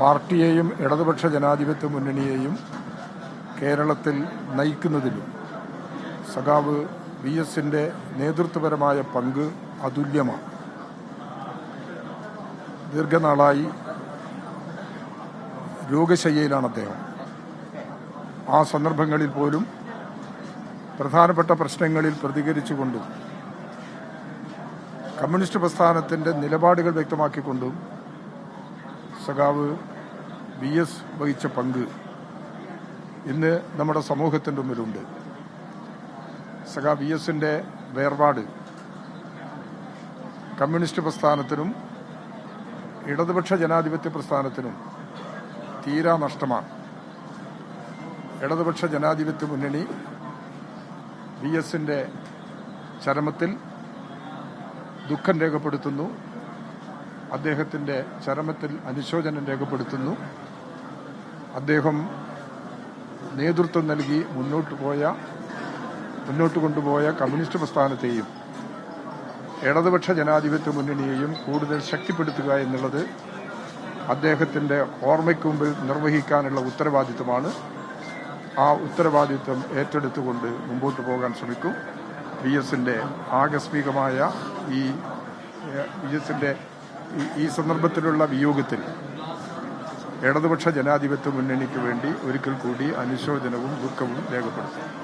പാർട്ടിയെയും ഇടതുപക്ഷ ജനാധിപത്യ മുന്നണിയെയും കേരളത്തിൽ നയിക്കുന്നതിലും സഖാവ് വി എസിൻ്റെ നേതൃത്വപരമായ പങ്ക് അതുല്യമാണ്. ദീർഘനാളായി രോഗശയ്യയിലാണ് അദ്ദേഹം. ആ സന്ദർഭങ്ങളിൽ പോലും പ്രധാനപ്പെട്ട പ്രശ്നങ്ങളിൽ പ്രതികരിച്ചുകൊണ്ടും കമ്മ്യൂണിസ്റ്റ് പ്രസ്ഥാനത്തിൻ്റെ നിലപാടുകൾ വ്യക്തമാക്കിക്കൊണ്ടും സഖാവ് വി എസ് വഹിച്ച പങ്ക് ഇന്ന് നമ്മുടെ സമൂഹത്തിൻ്റെ മുമ്പിലുണ്ട്. സഖാവ് വി എസിൻ്റെ വേർപാട് കമ്മ്യൂണിസ്റ്റ് പ്രസ്ഥാനത്തിനും ഇടതുപക്ഷ ജനാധിപത്യ പ്രസ്ഥാനത്തിനും തീരാ നഷ്ടമാണ്. ഇടതുപക്ഷ ജനാധിപത്യ മുന്നണി വി എസിൻ്റെ ചരമത്തിൽ ദുഃഖം രേഖപ്പെടുത്തുന്നു. അദ്ദേഹത്തിൻ്റെ ചരമത്തിൽ അനുശോചനം രേഖപ്പെടുത്തുന്നു. അദ്ദേഹം നേതൃത്വം നൽകി മുന്നോട്ട് കൊണ്ടുപോയ കമ്മ്യൂണിസ്റ്റ് പ്രസ്ഥാനത്തെയും ഇടതുപക്ഷ ജനാധിപത്യ മുന്നണിയെയും കൂടുതൽ ശക്തിപ്പെടുത്തുക എന്നുള്ളത് അദ്ദേഹത്തിൻ്റെ ഓർമ്മയ്ക്ക് മുമ്പിൽ നിർവഹിക്കാനുള്ള ഉത്തരവാദിത്വമാണ്. ആ ഉത്തരവാദിത്വം ഏറ്റെടുത്തുകൊണ്ട് മുമ്പോട്ട് പോകാൻ ശ്രമിക്കും. വി എസിൻ്റെ ആകസ്മികമായ ഈ സന്ദർഭത്തിലുള്ള വിയോഗത്തിൽ ഇടതുപക്ഷ ജനാധിപത്യ മുന്നണിക്ക് വേണ്ടി ഒരിക്കൽ കൂടി അനുശോചനവും ദുഃഖവും രേഖപ്പെടുത്തും.